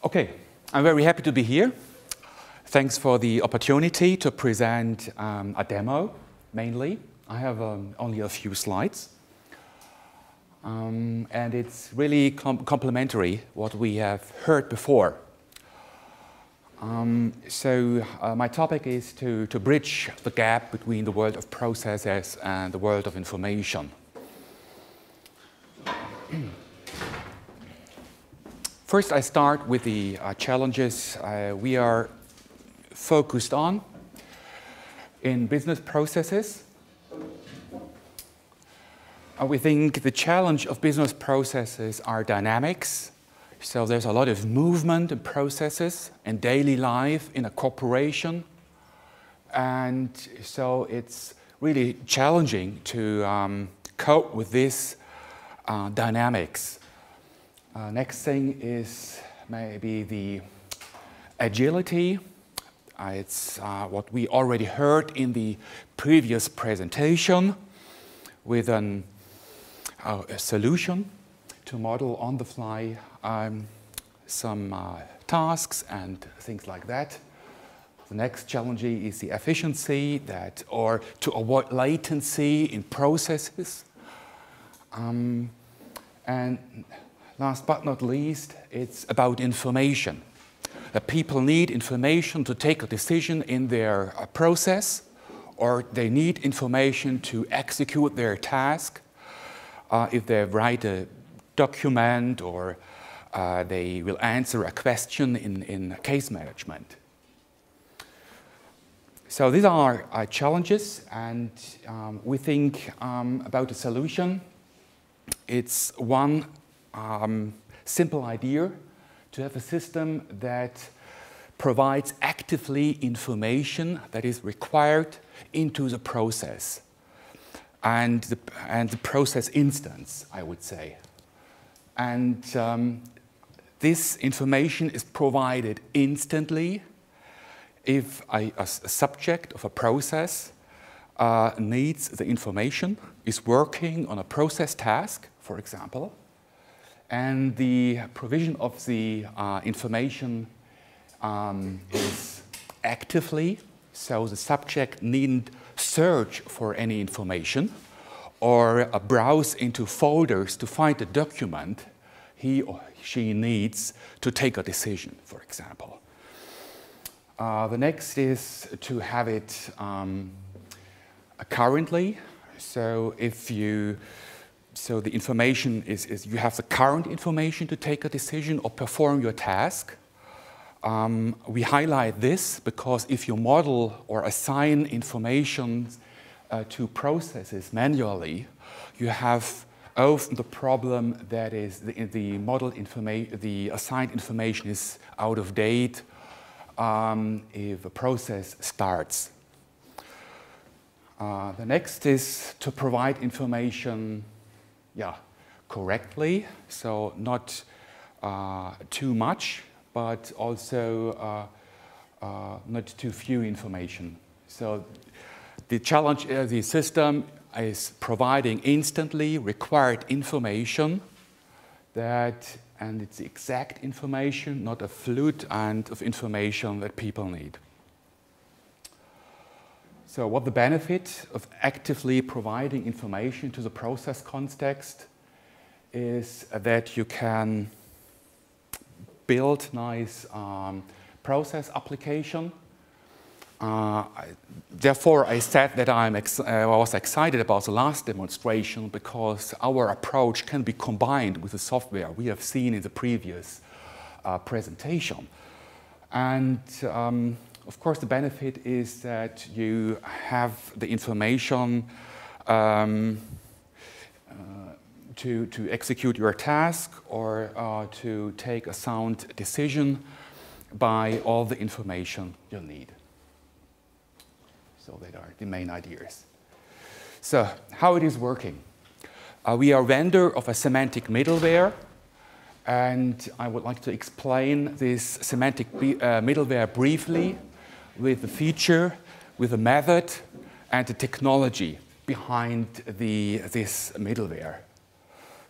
Okay, I'm very happy to be here. Thanks for the opportunity to present a demo, mainly. I have only a few slides. And it's really complementary what we have heard before. My topic is to bridge the gap between the world of processes and the world of information. First, I start with the challenges we are focused on in business processes. We think the challenge of business processes are dynamics. So there's a lot of movement in processes and daily life in a corporation. And so it's really challenging to cope with this dynamics. Next thing is maybe the agility. It's what we already heard in the previous presentation with a solution to model on the fly some tasks and things like that. The next challenge is the efficiency or to avoid latency in processes. And last but not least, it's about information. That people need information to take a decision in their process, or they need information to execute their task. If they write a document or they will answer a question in case management. So these are challenges, and we think about a solution. It's one simple idea to have a system that provides actively information that is required into the process and the process instance, I would say. And this information is provided instantly if a subject of a process needs the information, is working on a process task, for example, and the provision of the information is actively, so the subject needn't search for any information or browse into folders to find a document he or she needs to take a decision, for example. The next is to have it currently. So the information is you have the current information to take a decision or perform your task. We highlight this because if you model or assign information to processes manually, you have often the problem that is the assigned information is out of date if a process starts. The next is to provide information correctly, so not too much, but also not too few information. So the challenge of the system is providing instantly required information and it's the exact information, not a fluid of information that people need. So what the benefit of actively providing information to the process context is that you can build nice process application. Therefore, I said that I was excited about the last demonstration because our approach can be combined with the software we have seen in the previous presentation. And of course, the benefit is that you have the information to execute your task or to take a sound decision by all the information you need. So that are the main ideas. So how it is working. We are a vendor of a semantic middleware, and I would like to explain this semantic middleware briefly with the feature, with the method, and the technology behind this middleware.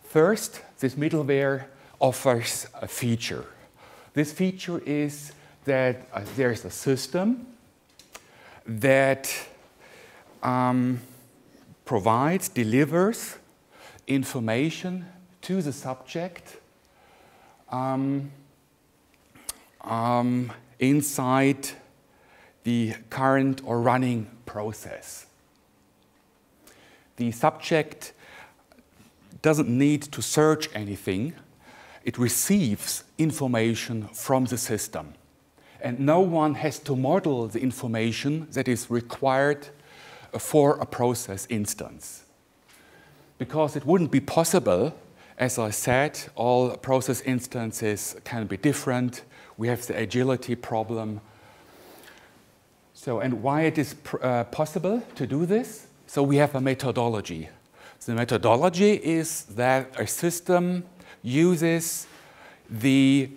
First, this middleware offers a feature. This feature is that there's a system that provides, delivers information to the subject inside the current or running process. The subject doesn't need to search anything. It receives information from the system. And no one has to model the information that is required for a process instance. Because it wouldn't be possible, as I said, all process instances can be different. We have the agility problem. So, and why it is possible to do this? So we have a methodology. The methodology is that a system uses the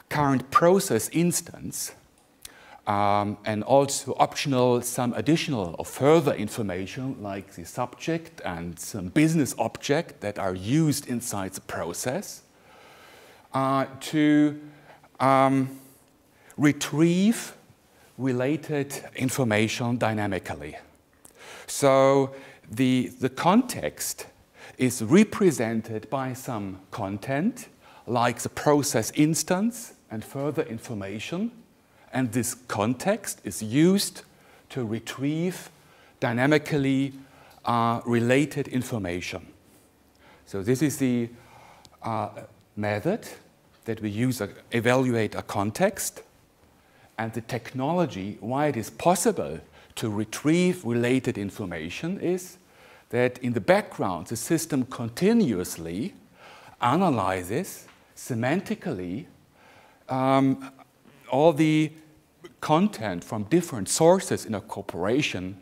current process instance and also optional some additional or further information like the subject and some business object that are used inside the process to retrieve related information dynamically. So the context is represented by some content like the process instance and further information, and this context is used to retrieve dynamically related information. So this is the method that we use to evaluate a context, and the technology, why it is possible to retrieve related information is that in the background the system continuously analyzes semantically all the content from different sources in a corporation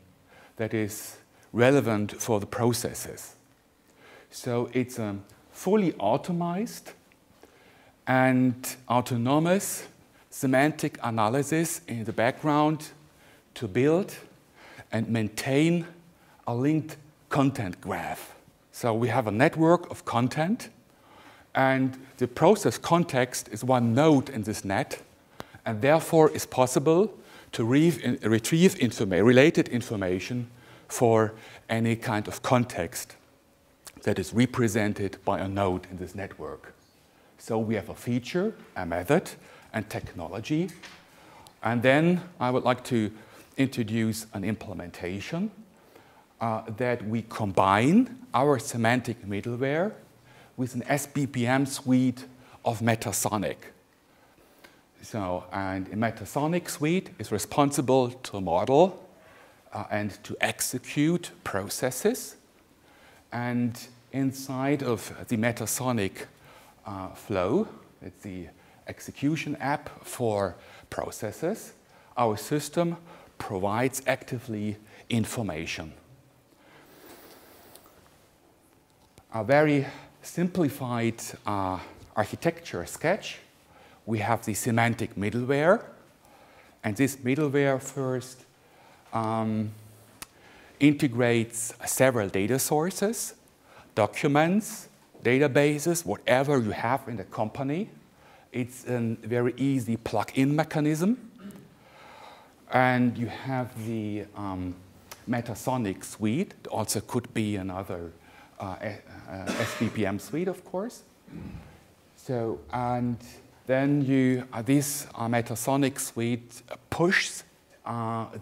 that is relevant for the processes. So it's a fully automized and autonomous semantic analysis in the background to build and maintain a linked content graph. So we have a network of content, and the process context is one node in this net, and therefore it's possible to retrieve related information for any kind of context that is represented by a node in this network. So we have a feature, a method, and technology. And then I would like to introduce an implementation that we combine our semantic middleware with an S-BPM suite of Metasonic. So, and a Metasonic suite is responsible to model and to execute processes. And inside of the Metasonic flow, it's the execution app for processes, our system provides actively information. A very simplified architecture sketch. We have the semantic middleware, and this middleware first integrates several data sources, documents, databases, whatever you have in the company. It's a very easy plug-in mechanism. And you have the Metasonic suite. It also could be another S-BPM suite, of course. So, and then this Metasonic suite pushes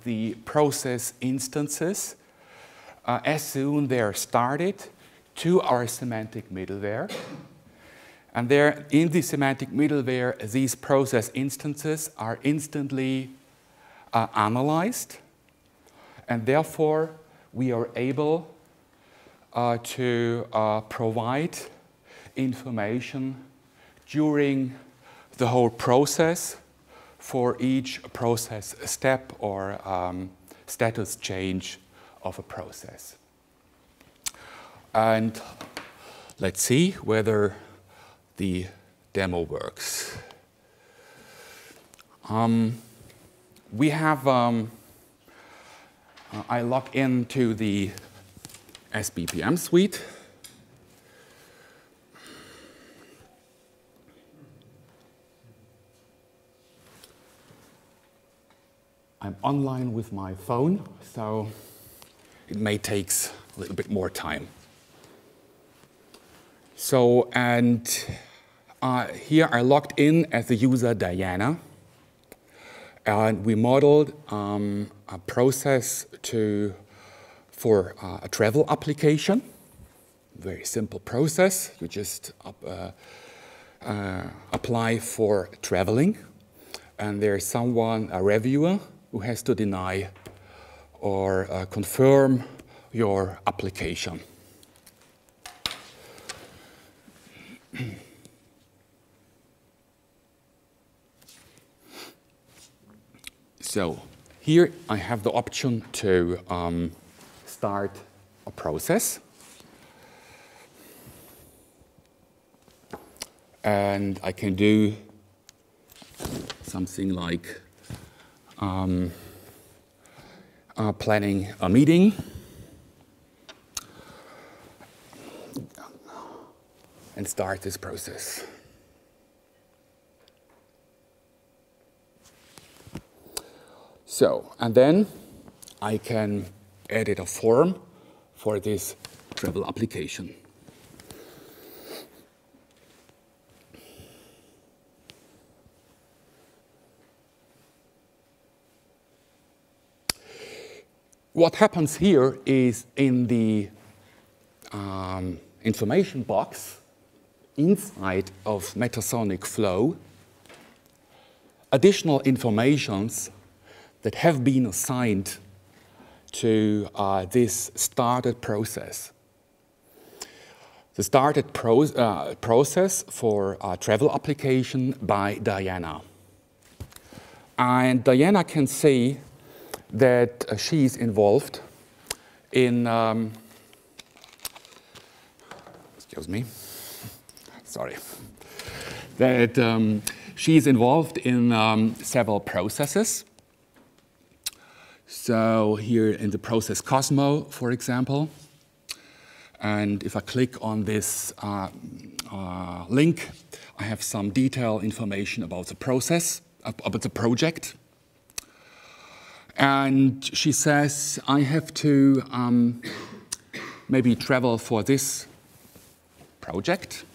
the process instances as soon they're started to our semantic middleware. And there, in the semantic middleware, these process instances are instantly analyzed, and therefore we are able to provide information during the whole process for each process step or status change of a process. And let's see whether the demo works. We have, I log into the S-BPM suite. I'm online with my phone, so it may take a little bit more time. So, and here I logged in as the user Diana, and we modeled a process for a travel application. Very simple process. You just apply for traveling, and there's someone, a reviewer, who has to deny or confirm your application. So here I have the option to start a process. And I can do something like planning a meeting. And start this process. So, and then I can edit a form for this travel application. What happens here is in the information box inside of Metasonic Flow, additional informations that have been assigned to this started process. The started process for travel application by Diana. And Diana can see that she's involved in, excuse me, sorry, that she's involved in several processes. So here in the process Cosmo, for example, and if I click on this link, I have some detailed information about the process, about the project. And she says, I have to maybe travel for this project.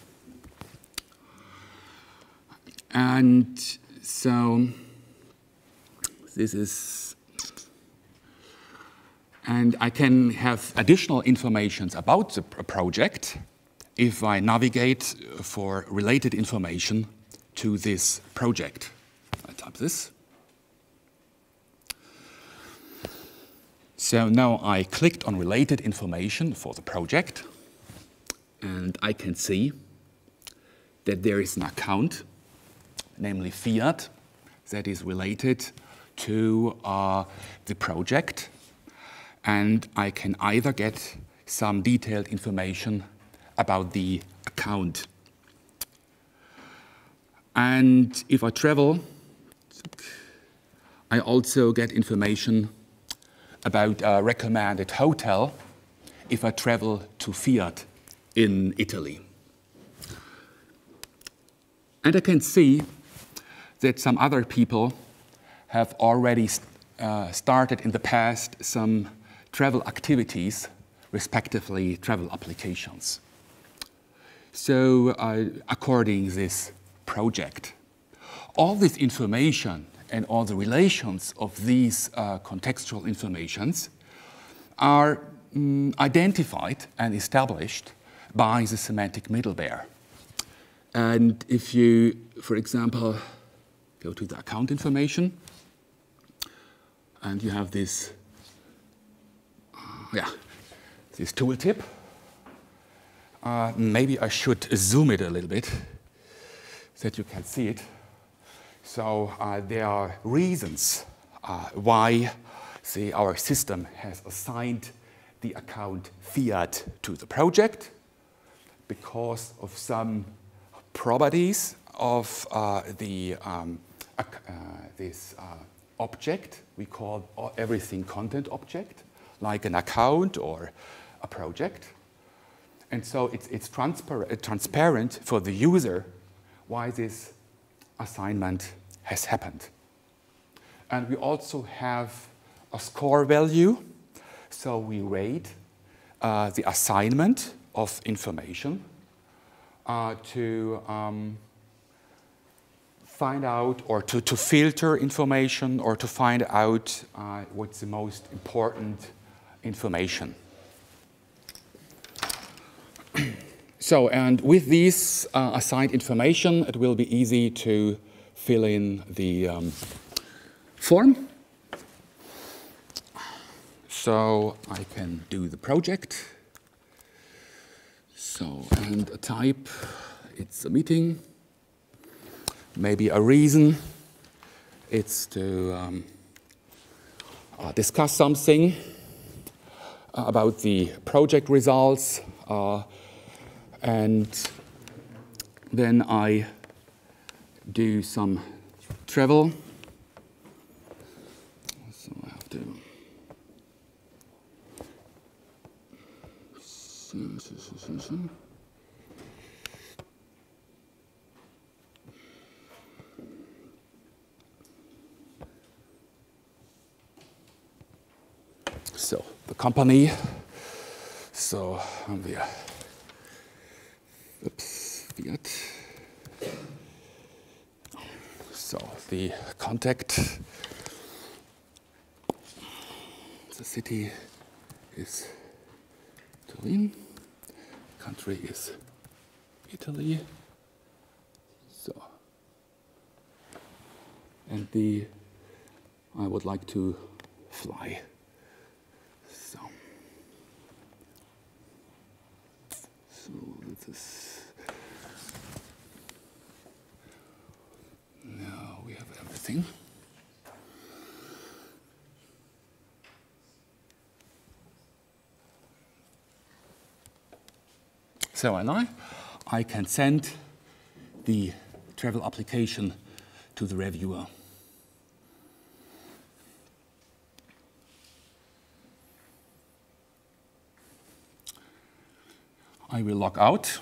And so this is, and I can have additional information about the project if I navigate for related information to this project. I type this. So now I clicked on related information for the project, and I can see that there is an account, namely Fiat, that is related to the project. And I can either get some detailed information about the account. And if I travel, I also get information about a recommended hotel if I travel to Fiat in Italy. And I can see that some other people have already started in the past some travel activities, respectively travel applications. So according to this project, all this information and all the relations of these contextual informations are identified and established by the semantic middleware. And if you, for example, go to the account information, and you have this, this tooltip. Maybe I should zoom it a little bit so that you can see it. So there are reasons why our system has assigned the account Fiat to the project, because of some properties of this object. We call everything content object, like an account or a project. And so it's transparent for the user why this assignment has happened. And we also have a score value. So we rate the assignment of information to find out, or to filter information, or to find out what's the most important information. So, and with these assigned information, it will be easy to fill in the form. So I can do the project. So, and a type, it's a meeting. Maybe a reason, it's to discuss something about the project results. And then I do some travel. So I have to. So the company. So we are. Oops, Fiat. So the contact. The city is Turin. Country is Italy. So, and I would like to fly. So this is. Now we have everything. So now I can send the travel application to the reviewer. I will log out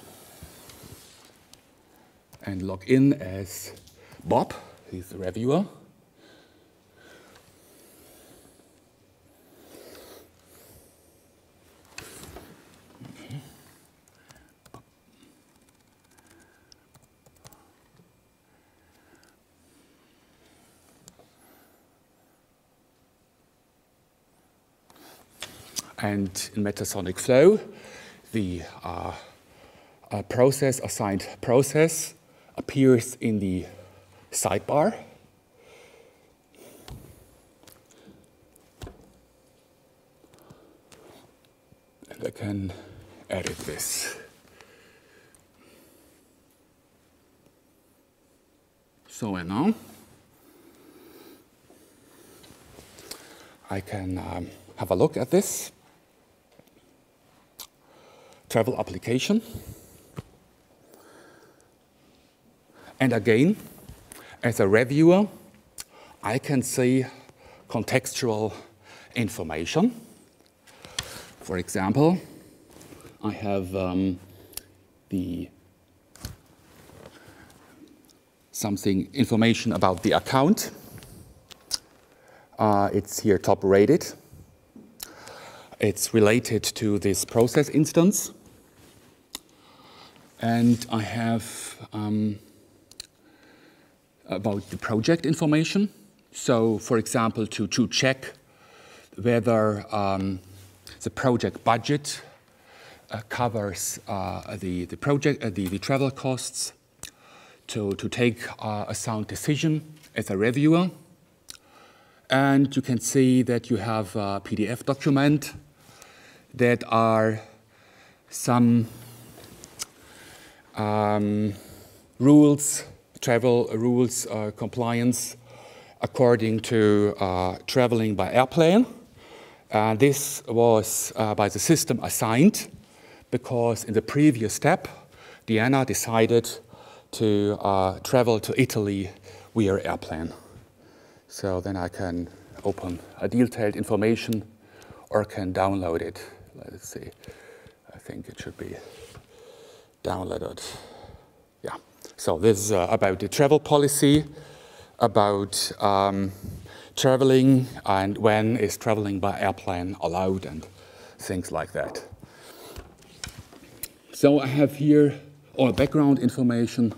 and log in as Bob, he's the reviewer. And in Metasonic Flow, the assigned process appears in the sidebar. And I can edit this. So and now I can have a look at this travel application. And again, as a reviewer, I can see contextual information. For example, I have information about the account. It's here top rated. It's related to this process instance. And I have about the project information. So, for example, to check whether the project budget covers the travel costs, to take a sound decision as a reviewer. And you can see that you have a PDF document that are some rules, travel rules compliance according to traveling by airplane. This was by the system assigned because in the previous step, Diana decided to travel to Italy via airplane. So then I can open a detailed information or can download it. Let's see, I think it should be downloaded. Yeah, so this is about the travel policy, about traveling and when is traveling by airplane allowed and things like that. So I have here all background information,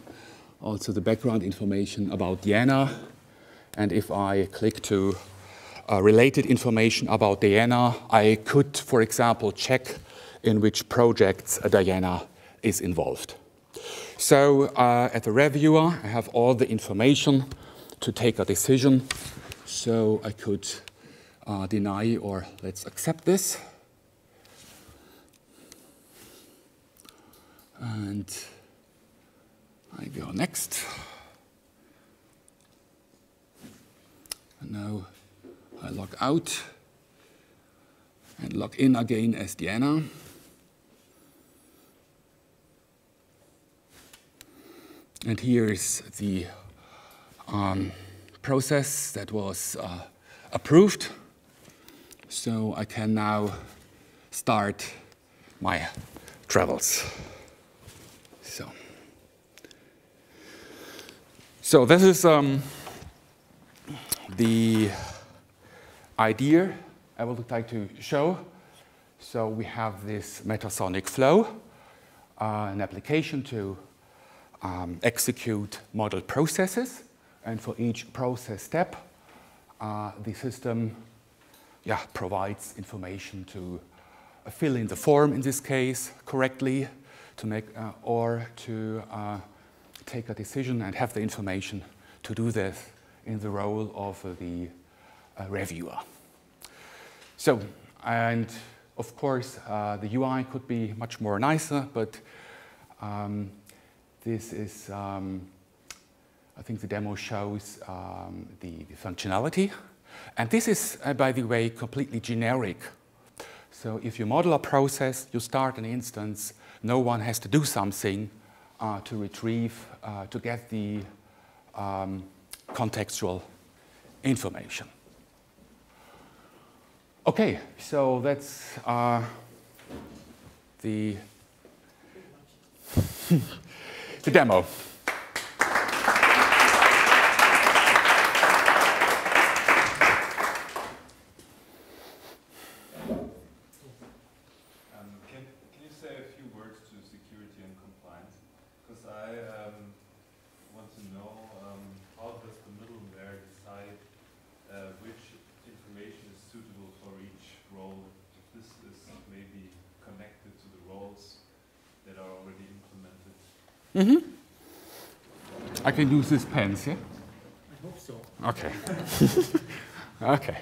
also the background information about Diana. And if I click to related information about Diana, I could, for example, check in which projects Diana is involved. So at the reviewer, I have all the information to take a decision. So I could deny or let's accept this. And I go next. And now I log out and log in again as Diana. And here is the process that was approved. So I can now start my travels. So this is the idea I would like to show. So we have this metasonic flow, an application to execute model processes. And for each process step, the system provides information to fill in the form, in this case, correctly, to make or to take a decision and have the information to do this in the role of the reviewer. So, and of course, the UI could be much more nicer, but this is, I think the demo shows the functionality. And this is, by the way, completely generic. So if you model a process, you start an instance, no one has to do something to retrieve, to get the contextual information. Okay, so that's the demo. Can you say a few words to security and compliance? Because I want to know how does the middleware decide which information is suitable for each role? If this is maybe connected to the roles that are already implemented. I can use this pen, yeah? I hope so. Okay. Okay.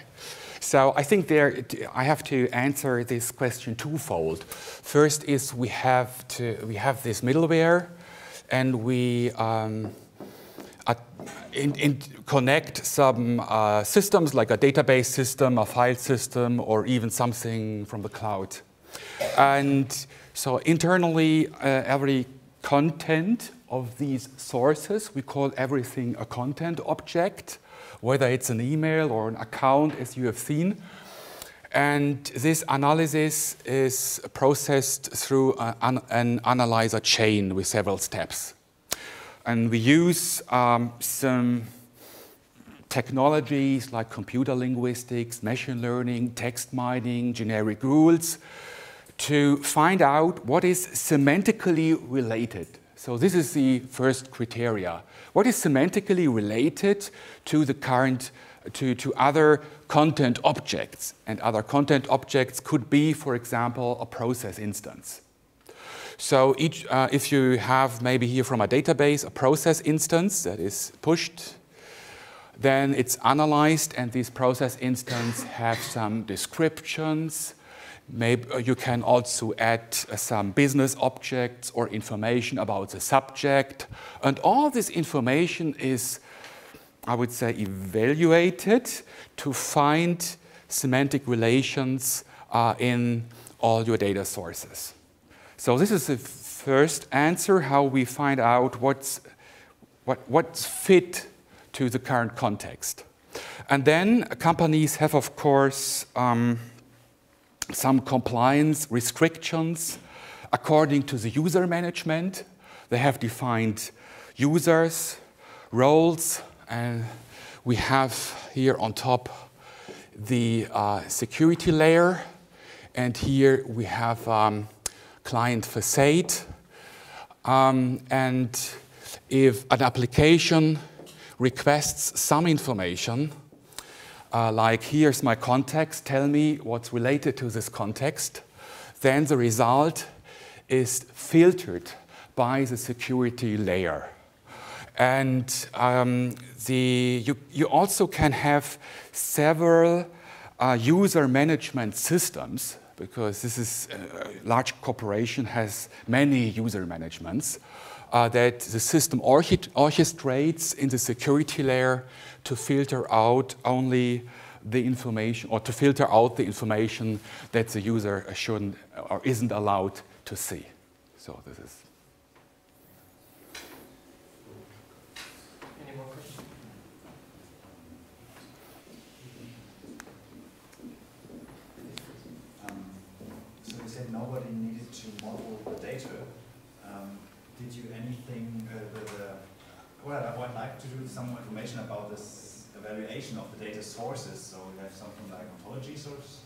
So I think I have to answer this question twofold. First is we have this middleware, and we connect some systems like a database system, a file system, or even something from the cloud. And so internally, every content of these sources, we call everything a content object, whether it's an email or an account, as you have seen. And this analysis is processed through an analyzer chain with several steps. And we use some technologies like computer linguistics, machine learning, text mining, generic rules to find out what is semantically related. So this is the first criteria. What is semantically related to the current, to other content objects? And other content objects could be, for example, a process instance. So if you have maybe here from a database a process instance that is pushed, then it's analyzed, and this process instance have some descriptions. Maybe you can also add some business objects or information about the subject. And all this information is, I would say, evaluated to find semantic relations in all your data sources. So this is the first answer, how we find out what's fit to the current context. And then companies have, of course, some compliance restrictions according to the user management. They have defined users, roles, and we have here on top the security layer, and here we have client facade. And if an application requests some information, like here's my context, tell me what's related to this context, then the result is filtered by the security layer. And you also can have several user management systems, because this is a large corporation has many user managements, that the system orchestrates in the security layer to filter out only the information, or to filter out the information that the user shouldn't or isn't allowed to see. So this is. Any more questions? So you said nobody needed to model the data. Did you anything well, I would like to do some information about this evaluation of the data sources. So we have something like ontology source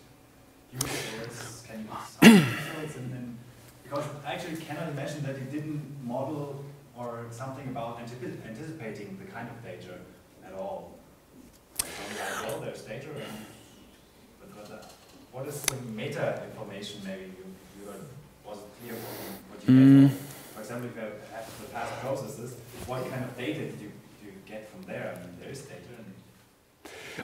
users, can you use some details, and then, because I actually cannot imagine that you didn't model or something about anticipating the kind of data at all. So like, well, there's data, but what is the meta information? Maybe you wasn't clear what you get. For example, if you have the past processes, what kind of data do you get from there? I mean, there is data.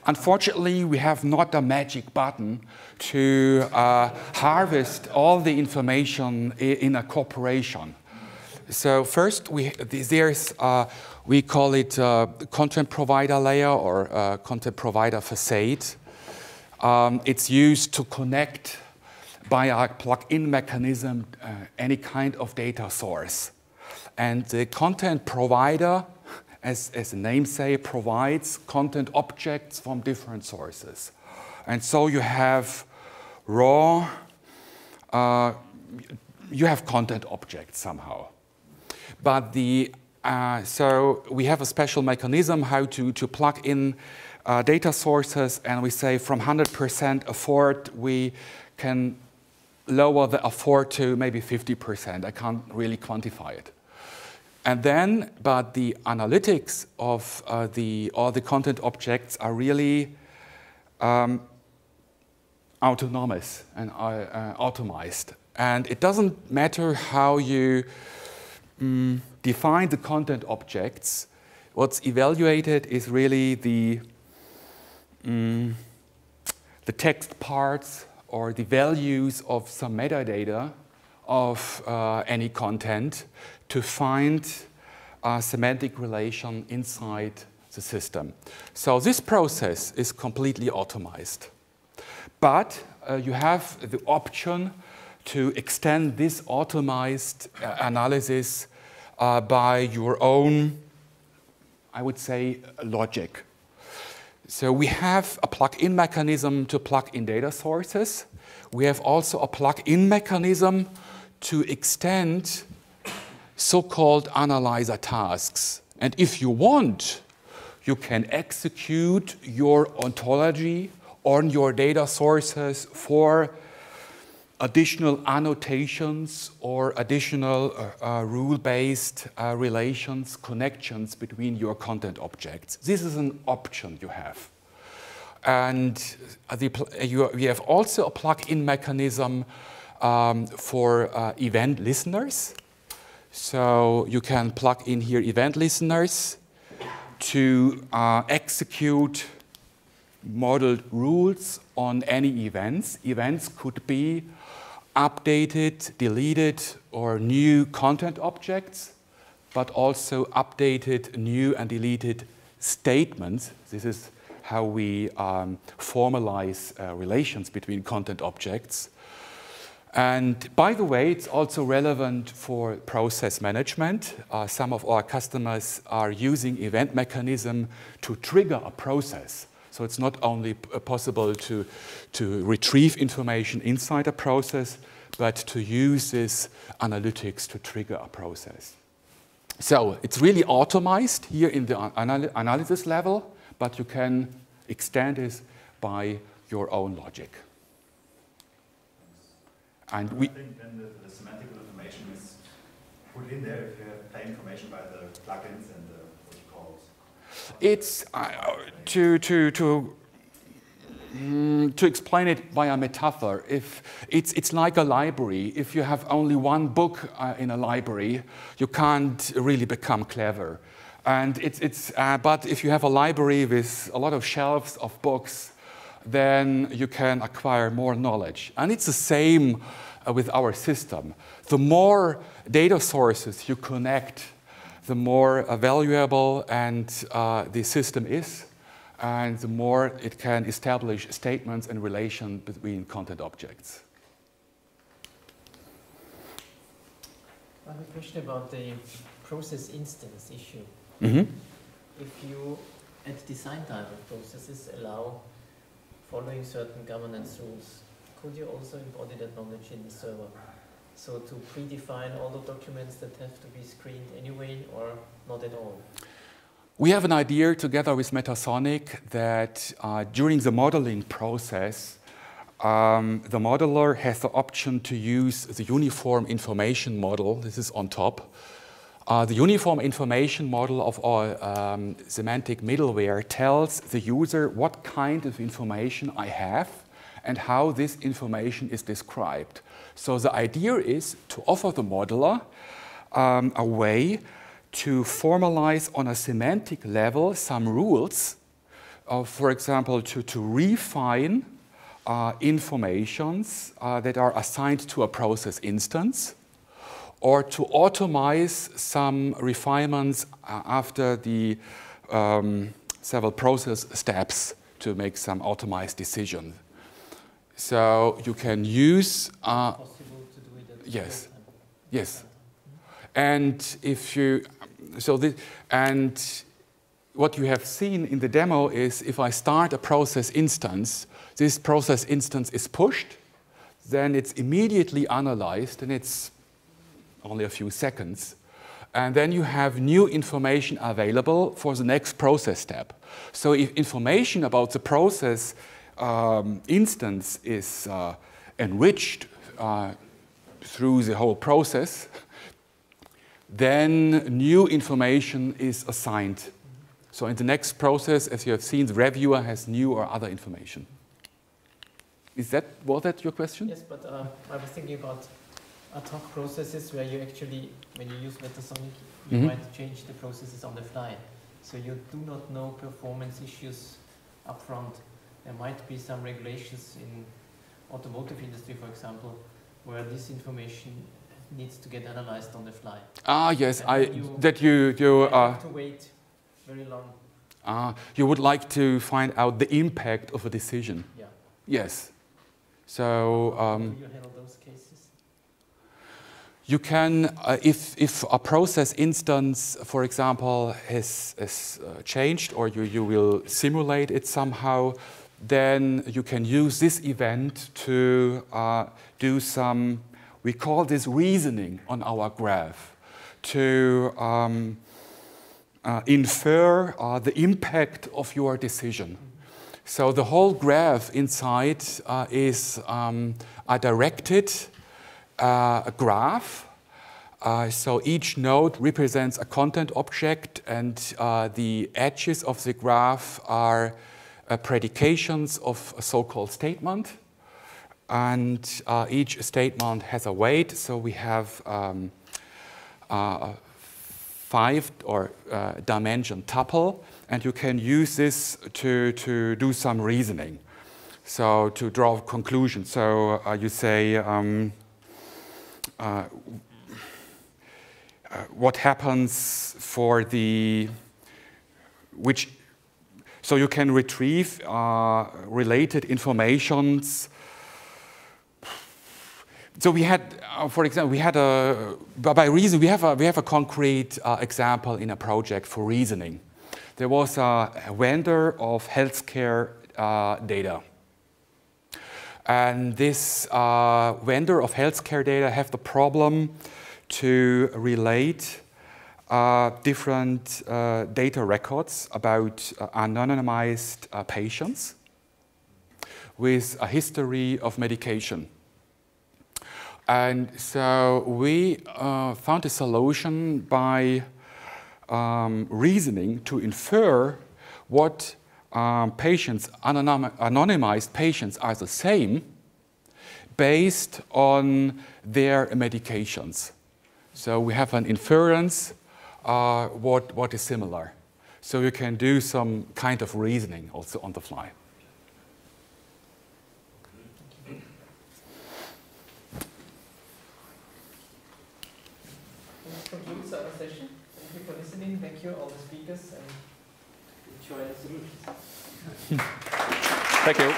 Unfortunately, we have not a magic button to harvest all the information in a corporation. So first, we call it content provider layer or content provider facade. It's used to connect by a plug-in mechanism any kind of data source. And the content provider, as the name says, provides content objects from different sources. And so you have raw, you have content objects somehow. But so we have a special mechanism how to plug in data sources, and we say from 100% afford, we can lower the afford to maybe 50%. I can't really quantify it. And then, but the analytics of all the content objects are really autonomous and automized. And it doesn't matter how you define the content objects. What's evaluated is really the text parts or the values of some metadata of any content to find a semantic relation inside the system. So this process is completely automized. But you have the option to extend this automized analysis by your own, I would say, logic. So we have a plug-in mechanism to plug in data sources. We have also a plug-in mechanism to extend so-called analyzer tasks. And if you want, you can execute your ontology on your data sources for additional annotations or additional rule-based relations, connections between your content objects. This is an option you have. And we have also a plug-in mechanism for event listeners. So you can plug in here event listeners to execute modeled rules on any events. Events could be updated, deleted, or new content objects, but also updated, new, and deleted statements. This is how we formalize relations between content objects. And by the way, it's also relevant for process management. Some of our customers are using event mechanism to trigger a process. So it's not only possible to retrieve information inside a process, but to use this analytics to trigger a process. So it's really automized here in the analysis level, but you can extend it by your own logic. And I think then the semantic information is put in there if you have plain information by the plugins and the, what you call it. It's to explain it by a metaphor. If it's like a library. If you have only one book in a library, you can't really become clever. And but if you have a library with a lot of shelves of books, then you can acquire more knowledge. And it's the same with our system. The more data sources you connect, the more valuable and the system is, and the more it can establish statements and relations between content objects. I have a question about the process instance issue. Mm-hmm. If you, at design type of processes, allow following certain governance rules, could you also embody that knowledge in the server? So to predefine all the documents that have to be screened anyway, or not at all? We have an idea together with Metasonic that during the modeling process, the modeler has the option to use the uniform information model. This is on top. The uniform information model of our semantic middleware tells the user what kind of information I have and how this information is described. So the idea is to offer the modeler a way to formalize on a semantic level some rules, for example, to refine informations that are assigned to a process instance, or to automate some refinements after the several process steps to make some automized decisions. So you can use... possible to do it at yes, time. yes. And if you... and what you have seen in the demo is if I start a process instance, this process instance is pushed, then it's immediately analyzed, and it's only a few seconds. And then you have new information available for the next process step. So if information about the process instance is enriched through the whole process, then new information is assigned. So in the next process, as you have seen, the reviewer has new or other information. Was that your question? Yes, but I was thinking about ad hoc processes where you actually, when you use Metasonic, you might change the processes on the fly. So you do not know performance issues up front. There might be some regulations in automotive industry, for example, where this information needs to get analyzed on the fly. Ah, yes, you have to wait very long. You would like to find out the impact of a decision. Yeah. Yes. So do you handle those cases? you can, if a process instance, for example, is changed, or you will simulate it somehow, then you can use this event to do some, we call this reasoning on our graph, to infer the impact of your decision. So the whole graph inside is a directed graph. So each node represents a content object, and the edges of the graph are predications of a so-called statement. And each statement has a weight, so we have 5 or dimension tuple, and you can use this to do some reasoning. So to draw a conclusion. So you say, what happens for the, so you can retrieve related informations. So we had, for example, we had by reason, we have a concrete example in a project for reasoning. There was a vendor of healthcare data. And this vendor of healthcare data have the problem to relate different data records about anonymized patients with a history of medication. And so we found a solution by reasoning to infer what anonymized patients are the same based on their medications. So we have an inference what is similar. So you can do some kind of reasoning also on the fly. This concludes our session. Thank you for listening. Thank you all the speakers and enjoy the solutions. Thank you.